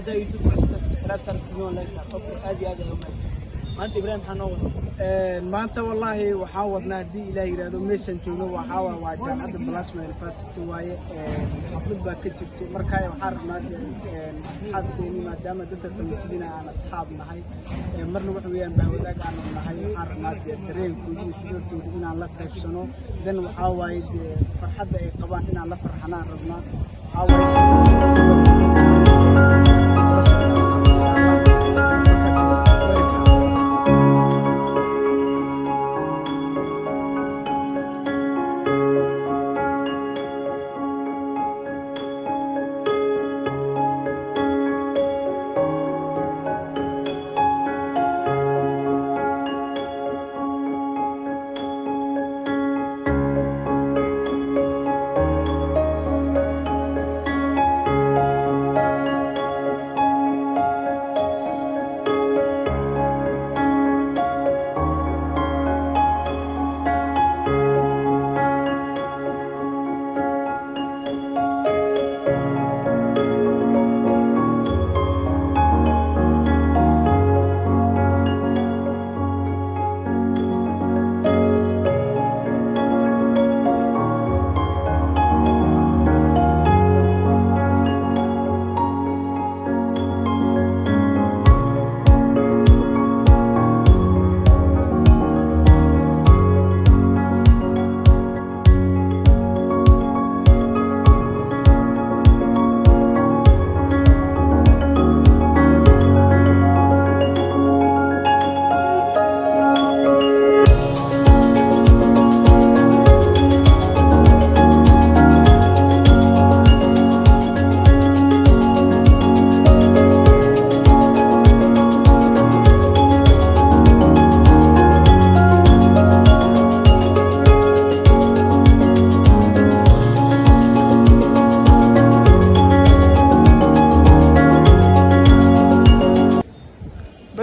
هذا يوتيوب سبسكرايب صار مليون لايك هذه يوم ما أنت إبراهيم حنوّر ما أنت والله وحاولنا دي إلى يرادو ميشن جونو وحاول وجامعة بلاسما يونيفرسيتي واي مطلوب باكتشفتو مركاي وحارنا أصحابتيني ما دام دتك تمشينا أنا أصحابنا هاي مرنا وحويان بهوداك أنا هاي حارنا درين كودي سيرتو إن الله تفسنو ذن وحاول فرحة قبان إن الله فرحنا ربنا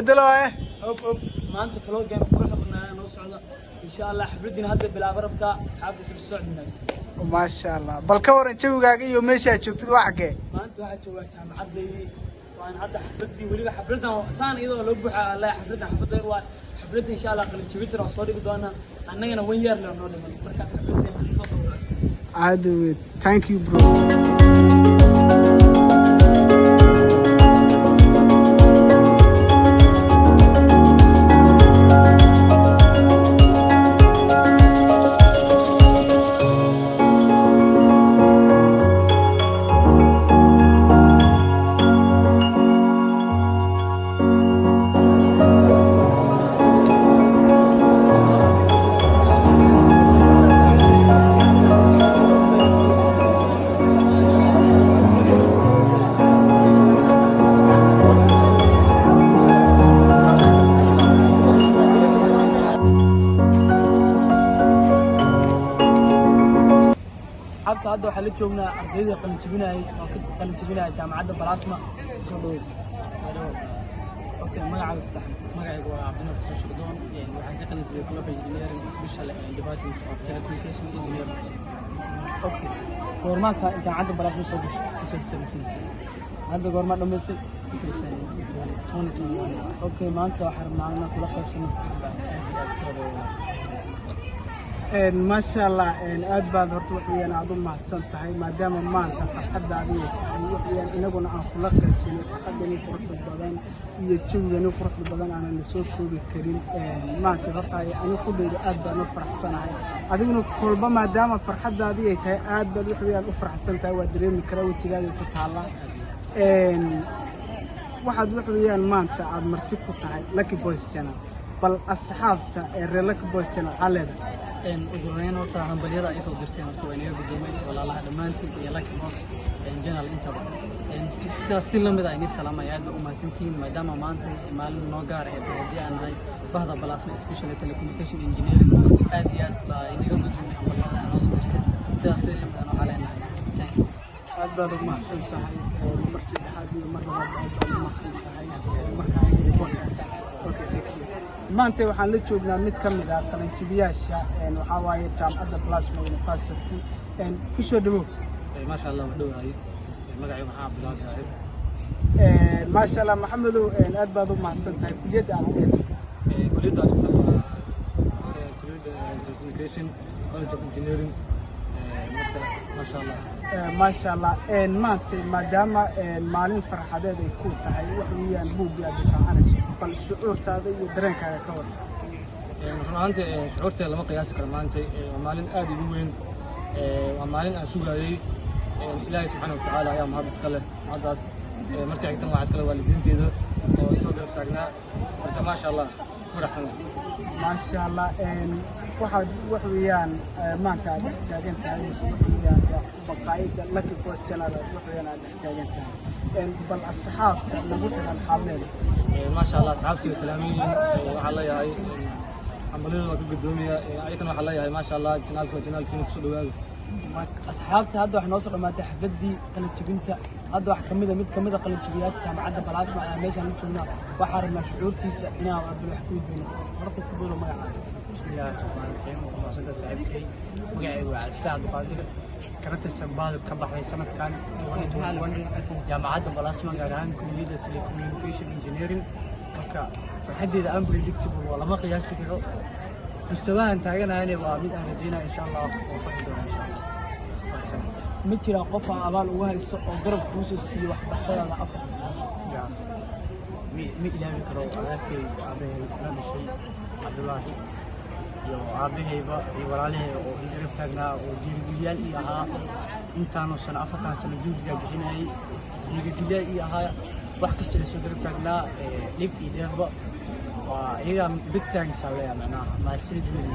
بدلوا ما أنت فلوق يعني كل حبنا نوصل إن شاء الله حفلتنا هذا بالعبارة بتاع أصحاب السعودية الناس ما شاء الله بالكور شو قاعد يوم ماشي شفت واحد ما أنت واحد شو كان عدي وأنا هذا حفلتي ولي حفلتنا ثاني إذا لو بحا الله حفلتنا حفلتي إن شاء الله خلينا شوية راسوري بدونا أنا وير لنا نودي مركز حفلتي تصور عادي thank you bro هذا وحنا جوجنا ardayda qalin jabinay jaamacadda Balaasma soo dhaw magacaygu waa Cabdinaaf Xasan Shirdoon waxaan ka qalin jabiyay Club Engineering Special Department of Telecommunication Engineering goorma jaamacadda Balaasma soo gashay 2017 hadda goorma dhameysay 2021 maanta waxaan rabnaa kula qaybsano ما شاء الله أدبر هرتو حيان عدو مع السنتهاي ما دام ما أنت فرحت عليه حيان إننا أخلاق السنة حقني فرحت البدن يتشوفني فرحت البدن أنا نسوق بالكريم ما أنت فرحت أنا كل أدبر نفرح سنة أدينا كل ما دام فرحت عليه أدبر حيان أفرح السنة ودريم كراوي تجاري كتعلا واحد حيان ما أنت عاد مرتب كتاعي لك بويس channel بل أصحابته الرلك بويس channel على ugureyn horta hambaliyada ay soo dirteen horta waa inaga gudoomay walaalaha dhamaantiin iyo laakiin hoos channel intaba sidaas si lamid ah inay salaamaya aad u mahadsantiin maadaama maanta maalin noo gaar ah hadii aan nahay bahda Balaasma Special Telecommunication Engineering aad iyo aad baa inaga gudoomay hambaliyada ay soo dirteen sidaas si lamid ah waxaan leenahay aad baad u mahadsantahay marsi xadiyo mar labaad aad u mahadsantahay markaa maanta waxaan la joognaa mid ka mid ah qalin jabiyaasha waxa waaye jaamacadda Balaasma University ku soo dhawow ما شاء الله ودوعي magacaygu waxaa Cabdullaahi Gaarib maasha allah maxamedow aad baad u mahadsan tahay kuliyadda aad leedahay kuliyadda arrinta kuliyadda telecommunication college of engineering marka maasha allah maasha allah maanta maadaama maalin farxadeed ay ku tahay wax weeyaan buugga aad difaacanayso bal shucuurtaada iyo dareenkaaga ka waran run ahaantii shucuurteeda lama qiyaasi karo maanta waa maalin aad igu weyn waa maalin aan sugayey ilaahay subxaana watacaala ayaa mahad iska leh mahaddaas markii xigtan waxaa iskale waalidiinteeda oo isoo garab taagnaa marka maasha allah faraxsan maasha allah waxaad wax weeyaan maanta aad dhex taagan tahay mise wax weeyaan baqaayadda lucky post channel wax weeyaan aad dhex taagan tahay bal asxaabta lagu xiran xaalmeeda maasha allah asxaabtii salaamiyin waxaan leeyahay hambaliyada waa ka gudoomiya ayakana waxaan leeyahay maasha allah janaalkiina kusoo dhawaada asxaabta hadda wax noo soo dhamaatay xafladii qalin-jabinta hadda wax mid kamid ah qalin-jabiyaasha jaamacadda Balaasma ayaa meeshaan u joognaa waxaa rabnaa shucuurtiisa inaan abdul wax ku doono horta ku doono magaca bismillaahi rahmaani rahiim waxaan saaxiibkay magacaygu waa Alftaa Abdulqaadir kana tirsan baad ka baxay sanadkan 2021 jaamacadda Balaasma gaar ahaan kulliyadda telecommunication engineering marka farxadeeda unpredictable waa lama qiyaasi karo mustawahan taaganahay waa mid aan rajeynayo insha Allah oo fadhi doono insha Allah ma jira qof abaal ugu hayso oo garab kuu soo siiyo waxbarashada afarta sano mi ilaawi karo adeerkay aabbahay la dhashay Cabdullaahi iyo aabbahayba iyo walaalahey oo garab taagnaa oo dhiirigelyaal ii ahaa intaanu sano 4 sano juhdiga bixinayay dhiirigelyaal ii ahaa wax kasta la soo garab taagnaa dhib iyo dheerba waa iyaga big thanks alle macnaha ma silid weyn